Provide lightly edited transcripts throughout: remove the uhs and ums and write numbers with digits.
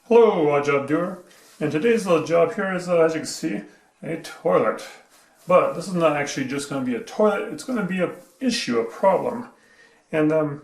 Hello, job doer. And today's little job here is, as you can see, a toilet. But this is not actually just going to be a toilet. It's going to be an issue, a problem. And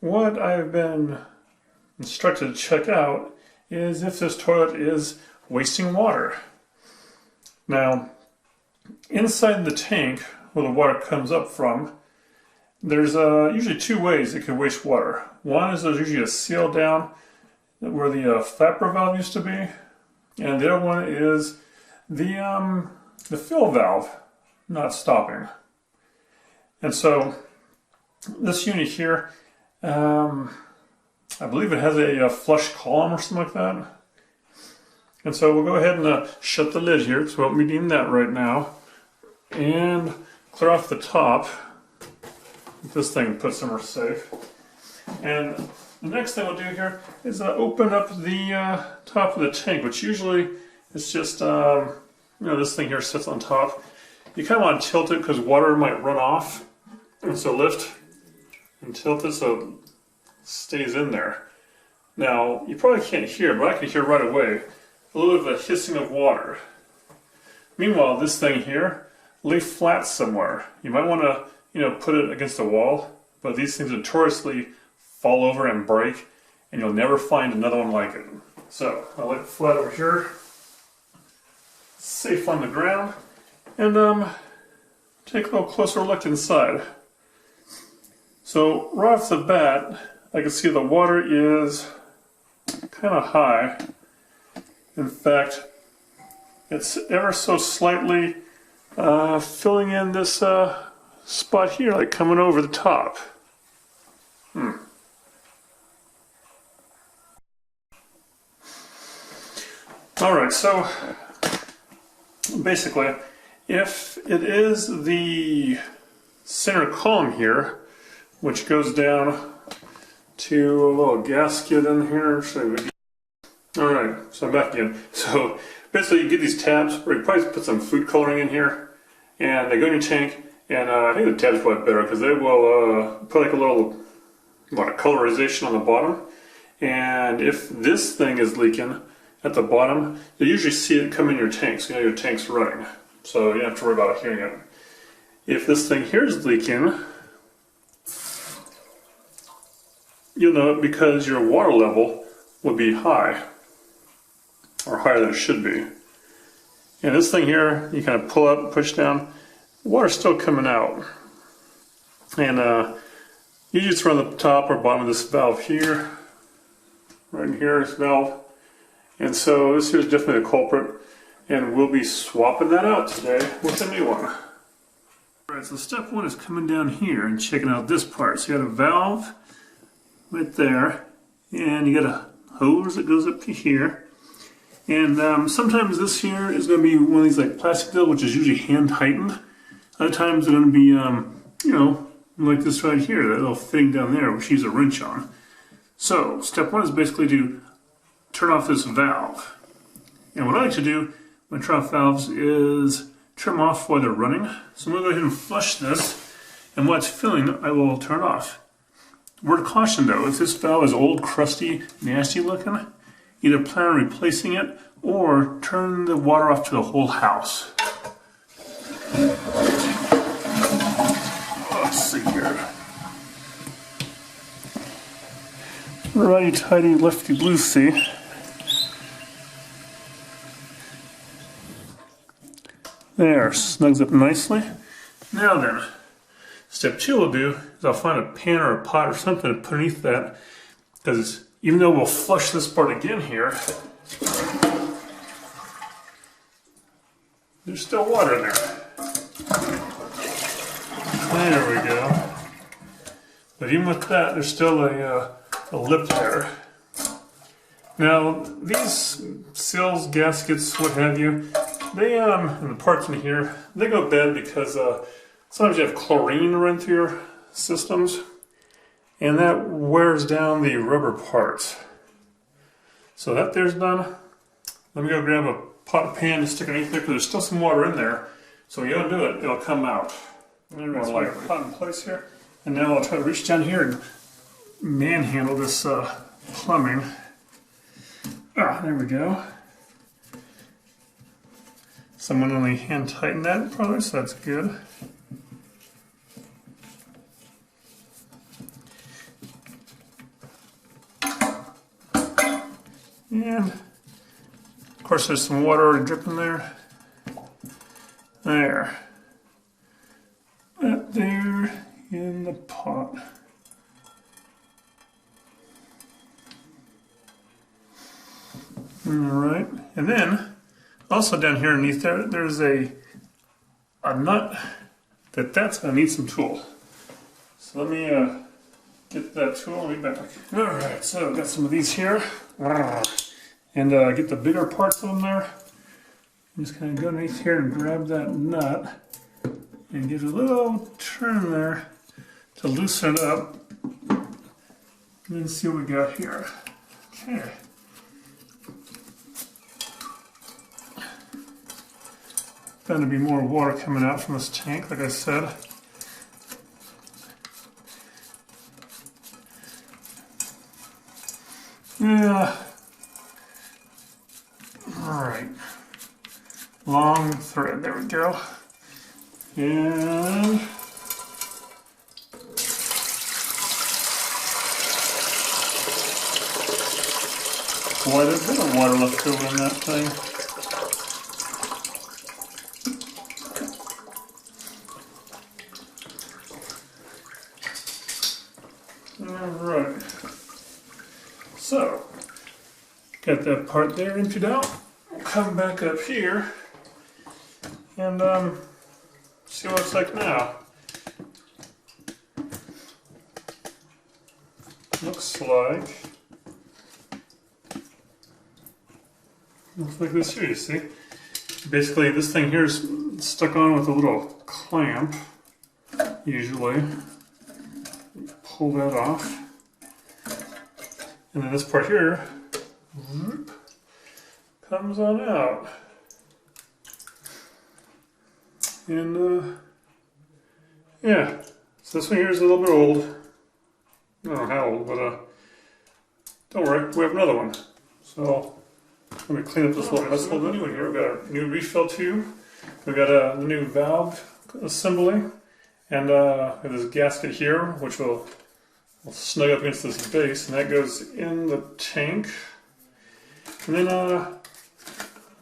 what I've been instructed to check out is if this toilet is wasting water. Now, inside the tank where the water comes up from, there's usually two ways it can waste water. One is there's usually a seal down where the flapper valve used to be, and the other one is the fill valve not stopping. And so this unit here, I believe it has a flush column or something like that. And so we'll go ahead and shut the lid here, because we won't be needing that right now, and clear off the top. This thing put somewhere safe. And the next thing we'll do here is open up the top of the tank, which usually is just, this thing here sits on top. You kind of want to tilt it because water might run off. And so lift and tilt it so it stays in there. Now, you probably can't hear, but I can hear right away a little bit of a hissing of water. Meanwhile, this thing here lay flat somewhere. You might want to, put it against a wall, but these things notoriously fall over and break, and you'll never find another one like it. So I'll lay it flat over here, safe on the ground, and take a little closer look inside. So right off the bat, I can see the water is kind of high. In fact, it's ever so slightly filling in this spot here, like coming over the top. Alright, so basically, if it is the center column here, which goes down to a little gasket in here, alright, so I'm back again. So basically you get these tabs, or you probably put some food coloring in here, and they go in your tank, and I think the tabs are probably better because they will put like a little colorization on the bottom, and if this thing is leaking at the bottom, you usually see it come in your tank, so you know your tank's running. So you don't have to worry about hearing it. If this thing here is leaking, you'll know it because your water level will be high, or higher than it should be. And this thing here, you kind of pull up and push down, water's still coming out. And usually it's around the top or bottom of this valve here. Right in here, this valve. And so this here is definitely the culprit, and we'll be swapping that out today with a new one. Alright, so step one is coming down here and checking out this part. So you got a valve right there, and you got a hose that goes up to here. And sometimes this here is going to be one of these like plastic deal, which is usually hand tightened. Other times it's going to be, like this right here, that little fitting down there, which you use a wrench on. So step one is basically to turn off this valve. And what I like to do when I turn off valves is turn them off while they're running. So I'm going to go ahead and flush this, and while it's filling, I will turn it off. Word of caution though, if this valve is old, crusty, nasty looking, either plan on replacing it or turn the water off to the whole house. Let's see here. Righty tighty, lefty loosey. There, snugs up nicely. Now then, step two we'll do is I'll find a pan or a pot or something to put underneath that, because even though we'll flush this part again here, there's still water in there. There we go. But even with that, there's still a lip there. Now, these seals, gaskets, what have you, they, and the parts in here, they go bad because sometimes you have chlorine run through your systems, and that wears down the rubber parts. So that there's done. Let me go grab a pot or pan and stick it underneath there, because there's still some water in there. So when you don't do it, it'll come out. More like a pot in place here. And now I'll try to reach down here and manhandle this plumbing. there we go. Someone only hand tightened that probably, so that's good. And of course there's some water already dripping there. There. That there in the pot. Alright, and then also down here underneath there, there's a nut that's going to need some tool. So let me get that tool and be back. Alright, so I've got some of these here. And get the bigger parts of them there. Just kind of go underneath here and grab that nut and give it a little turn there to loosen it up. And then see what we got here. Okay. Going to be more water coming out from this tank, like I said. Yeah. Alright. Long thread, there we go. And quite a bit of water left over in that thing. Alright. So, got that part there emptied out. We'll come back up here and see what it's like now. Looks like this here, you see? Basically this thing here is stuck on with a little clamp, usually. Pull that off. And then this part here whoop, comes on out. And yeah, so this one here is a little bit old. I don't know how old, but don't worry, we have another one. So let me clean up this little mess a little bit. Here we've got a new refill tube. We've got a new valve assembly, and we have this gasket here, which will snug up against this base, and that goes in the tank. And then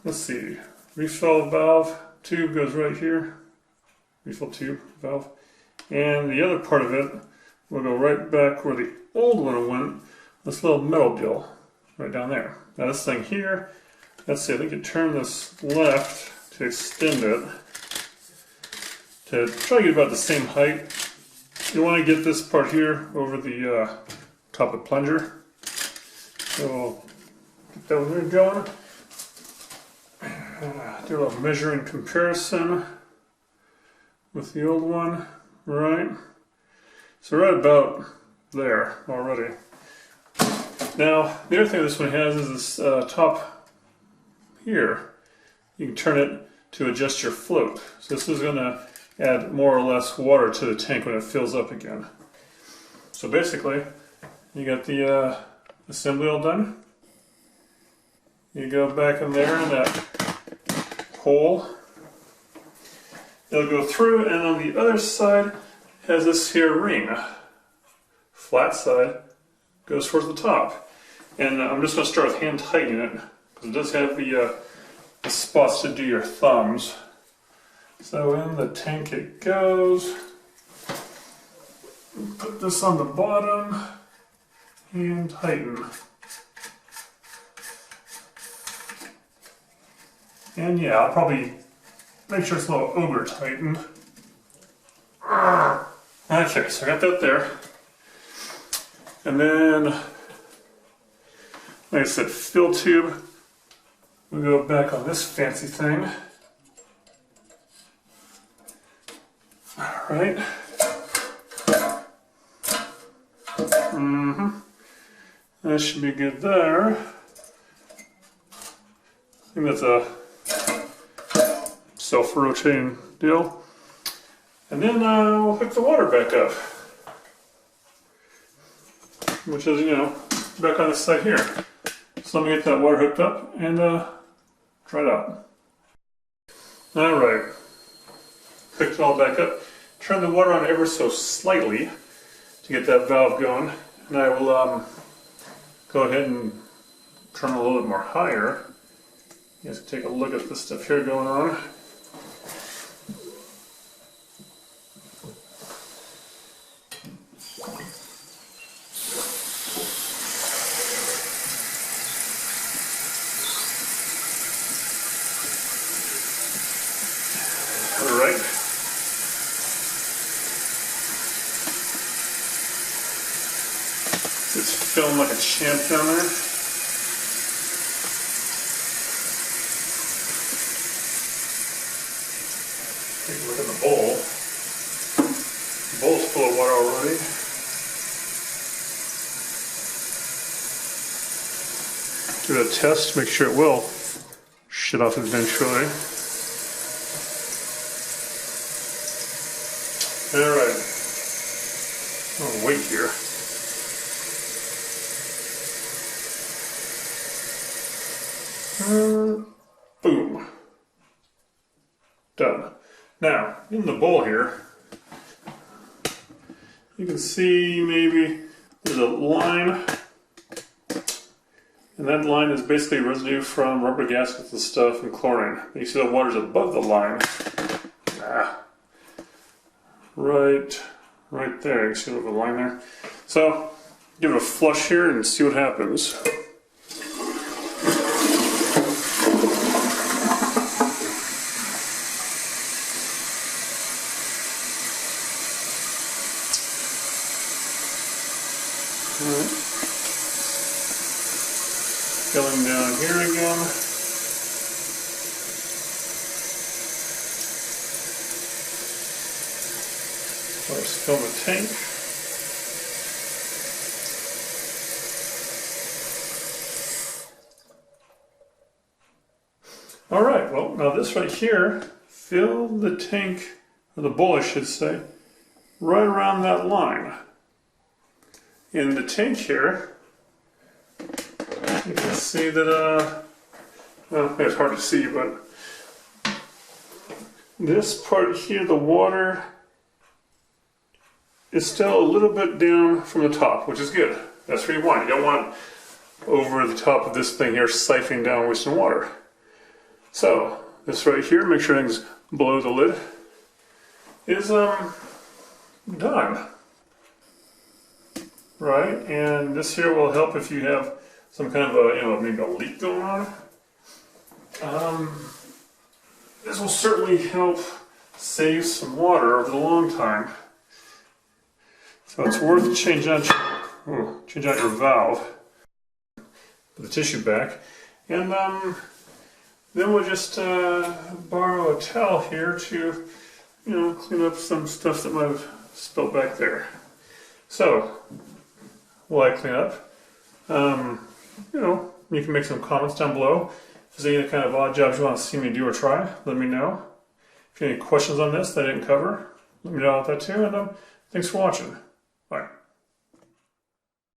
let's see, refill valve tube goes right here. Refill tube valve, and the other part of it will go right back where the old one went. This little metal deal right down there. Now this thing here, let's see, I think you turn this left to extend it to try to get about the same height. You want to get this part here over the top of the plunger. So get that one there going. Do a little measuring comparison with the old one, right? So right about there already. Now, the other thing this one has is this top here. You can turn it to adjust your float. So this is going to add more or less water to the tank when it fills up again. So basically, you got the assembly all done. You go back in there in that hole. It'll go through, and on the other side has this here ring. Flat side goes towards the top. And I'm just going to start with hand tightening it, because it does have the spots to do your thumbs. So in the tank it goes. Put this on the bottom and tighten. And yeah, I'll probably make sure it's a little over tightened. Okay, so I got that there. And then, like I said, fill tube. We'll go back on this fancy thing. Alright. That should be good there. I think that's a self-rotating deal. And then we'll hook the water back up. Which is, you know, back on this side here. So let me get that water hooked up and try it out. Alright, hooked it all back up. Turn the water on ever so slightly to get that valve going. And I will go ahead and turn it a little bit more higher. You guys can take a look at this stuff here going on. Alright. It's filling like a champ down there. Take a look at the bowl. The bowl's full of water already. Give it a test, make sure it will shut off eventually. Alright. I'll wait here. Boom. Done. Now, in the bowl here, you can see maybe there's a line, and that line is basically residue from rubber gaskets and stuff and chlorine. You see the water's above the line. Right there. You see a little line there. So, give it a flush here and see what happens. Filling down here again. Let's fill the tank. Alright, well now this right here, fill the tank, or the bowl I should say, right around that line. In the tank here, you can see that, well, it's hard to see, but this part here, the water is still a little bit down from the top, which is good. That's what you want. You don't want over the top of this thing here siphoning down wasting water. So, this right here, make sure everything's below the lid, is done. Right, and this here will help if you have some kind of a, maybe a leak going on. This will certainly help save some water over the long time. So it's worth changing out your valve. Put the tissue back, and then we'll just borrow a towel here to, clean up some stuff that might have spilled back there. So, while I clean up, you can make some comments down below. If there's any kind of odd jobs you want to see me do or try, let me know. If you have any questions on this that I didn't cover, let me know about that too, and thanks for watching. Bye.